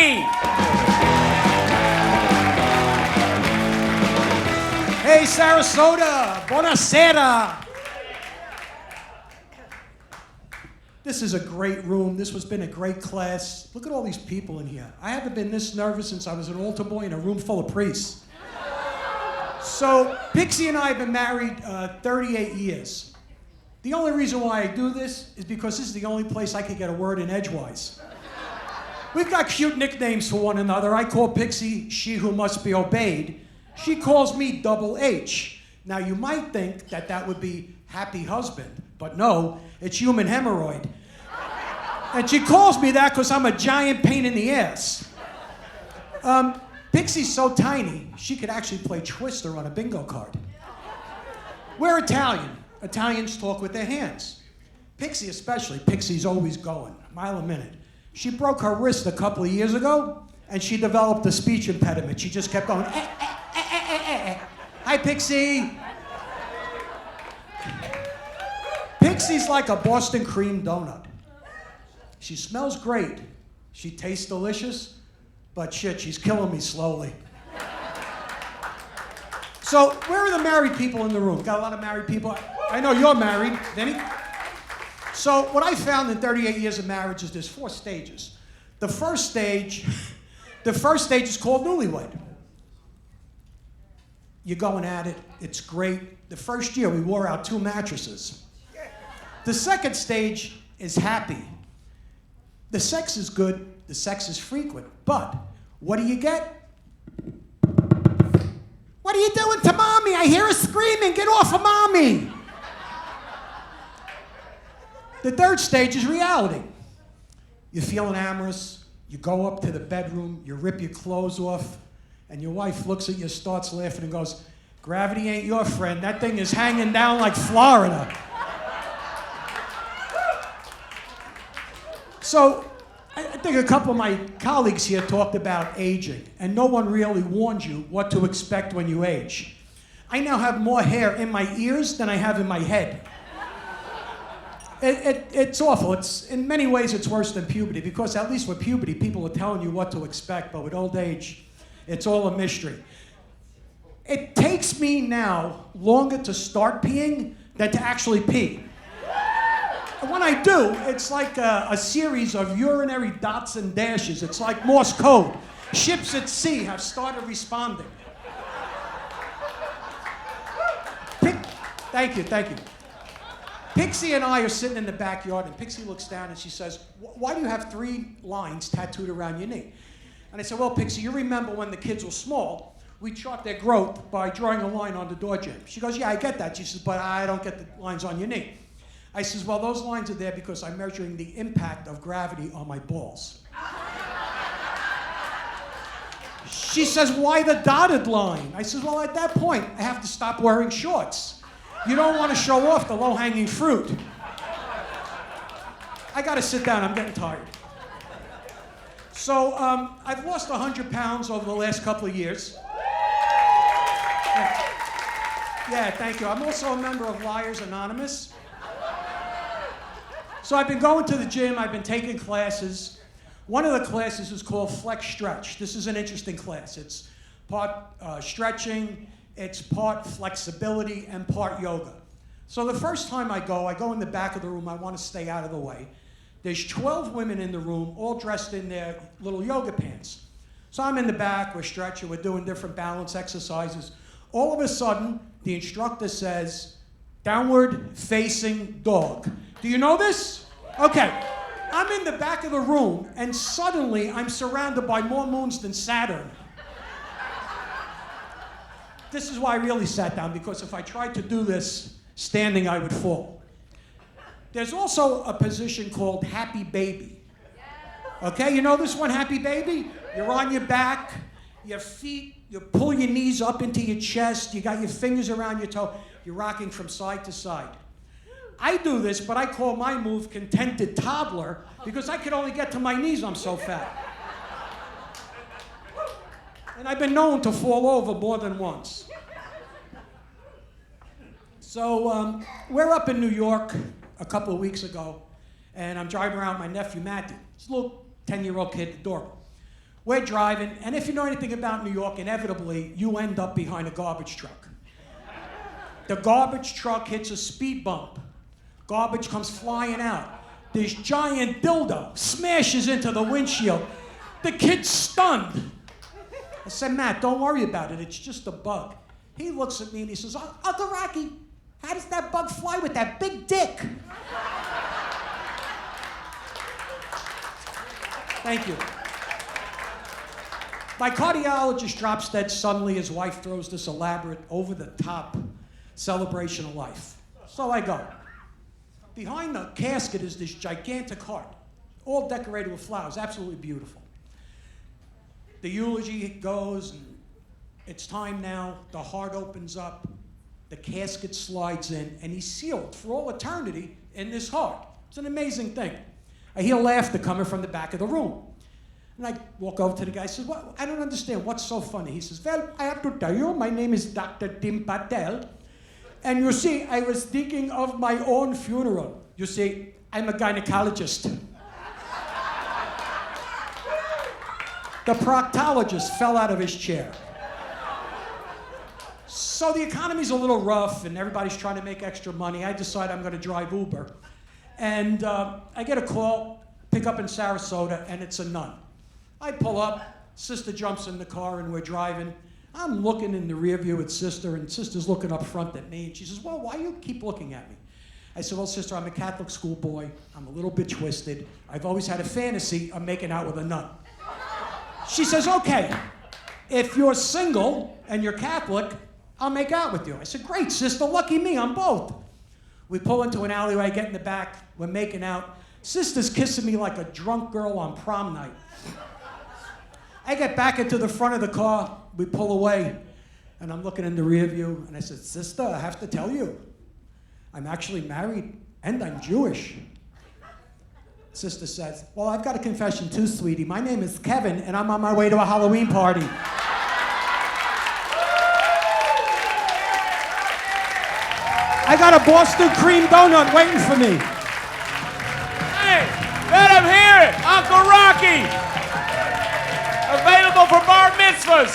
McCurdy. Hey, Sarasota, buonasera. This is a great room. This has been a great class. Look at all these people in here. I haven't been this nervous since I was an altar boy in a room full of priests. So, Pixie and I have been married 38 years. The only reason why I do this is because this is the only place I can get a word in edgewise. We've got cute nicknames for one another. I call Pixie she who must be obeyed. She calls me Double H. Now, you might think that that would be happy husband, but no, it's human hemorrhoid. And she calls me that because I'm a giant pain in the ass. Pixie's so tiny, she could actually play Twister on a bingo card. We're Italian. Italians talk with their hands. Pixie especially. Pixie's always going, a mile a minute. She broke her wrist a couple of years ago, and she developed a speech impediment. She just kept going, Hi, Pixie. Pixie's like a Boston cream donut. She smells great. She tastes delicious, but shit, she's killing me slowly. So, where are the married people in the room? Got a lot of married people? I know you're married, Vinny. So, what I found in 38 years of marriage is there's 4 stages. The first stage is called newlywed. You're going at it, it's great. The first year, we wore out 2 mattresses. The second stage is happy. The sex is good, the sex is frequent, but what do you get? What are you doing to mommy? I hear her screaming, get off of mommy. The third stage is reality. You're feeling amorous, you go up to the bedroom, you rip your clothes off, and your wife looks at you, starts laughing and goes, gravity ain't your friend, that thing is hanging down like Florida. So, I think a couple of my colleagues here talked about aging, and no one really warned you what to expect when you age. I now have more hair in my ears than I have in my head. It's awful. In many ways, it's worse than puberty, because at least with puberty, people are telling you what to expect, but with old age, it's all a mystery. It takes me now longer to start peeing than to actually pee. And when I do, it's like a series of urinary dots and dashes. It's like Morse code. Ships at sea have started responding. Thank you. Pixie and I are sitting in the backyard, and Pixie looks down and she says, why do you have 3 lines tattooed around your knee? And I said, well, Pixie, you remember when the kids were small, we chart their growth by drawing a line on the door jamb. She goes, yeah, I get that. She says, but I don't get the lines on your knee. I says, well, those lines are there because I'm measuring the impact of gravity on my balls. She says, why the dotted line? I says, well, at that point, I have to stop wearing shorts. You don't want to show off the low-hanging fruit. I got to sit down. I'm getting tired. So I've lost 100 pounds over the last couple of years. Yeah, thank you. I'm also a member of Liars Anonymous. So I've been going to the gym, I've been taking classes. One of the classes is called Flex Stretch. This is an interesting class. It's part stretching, it's part flexibility, and part yoga. So the first time I go in the back of the room, I want to stay out of the way. There's 12 women in the room, all dressed in their little yoga pants. So I'm in the back, we're stretching, we're doing different balance exercises. All of a sudden, the instructor says, downward facing dog. Do you know this? Okay. I'm in the back of the room, and suddenly I'm surrounded by more moons than Saturn. This is why I really sat down, because if I tried to do this standing, I would fall. There's also a position called Happy Baby. Okay, you know this one, Happy Baby? You're on your back, your feet, you pull your knees up into your chest, you got your fingers around your toe, you're rocking from side to side. I do this, but I call my move Contented Toddler because I can only get to my knees, I'm so fat. And I've been known to fall over more than once. So we're up in New York a couple of weeks ago, and I'm driving around with my nephew, Matthew. He's a little 10-year-old kid, adorable. We're driving, and if you know anything about New York, inevitably, you end up behind a garbage truck. The garbage truck hits a speed bump. Garbage comes flying out. This giant dildo smashes into the windshield. The kid's stunned. I said, Matt, don't worry about it. It's just a bug. He looks at me and he says, Uncle Rocky, how does that bug fly with that big dick? Thank you. My cardiologist drops dead suddenly. His wife throws this elaborate, over-the-top celebration of life. So I go. Behind the casket is this gigantic heart, all decorated with flowers, absolutely beautiful. The eulogy goes, and it's time now. The heart opens up, the casket slides in, and he's sealed for all eternity in this heart. It's an amazing thing. I hear laughter coming from the back of the room. And I walk over to the guy and says, well, I don't understand. What's so funny? He says, well, I have to tell you, my name is Dr. Tim Patel. And you see, I was thinking of my own funeral. You see, I'm a gynecologist. The proctologist fell out of his chair. So the economy's a little rough, and everybody's trying to make extra money. I decide I'm going to drive Uber. And I get a call, pick up in Sarasota, and it's a nun. I pull up, sister jumps in the car, and we're driving. I'm looking in the rear view at sister, and sister's looking up front at me, and she says, well, why do you keep looking at me? I said, well, sister, I'm a Catholic schoolboy. I'm a little bit twisted. I've always had a fantasy of making out with a nun. She says, okay, if you're single and you're Catholic, I'll make out with you. I said, great, sister, lucky me, I'm both. We pull into an alleyway, I get in the back, we're making out. Sister's kissing me like a drunk girl on prom night. I get back into the front of the car, we pull away, and I'm looking in the rear view, and I said, sister, I have to tell you, I'm actually married, and I'm Jewish. Sister says, well, I've got a confession too, sweetie. My name is Kevin, and I'm on my way to a Halloween party. I got a Boston cream donut waiting for me. Hey, let him hear it! Uncle Rocky! Available for bar mitzvahs.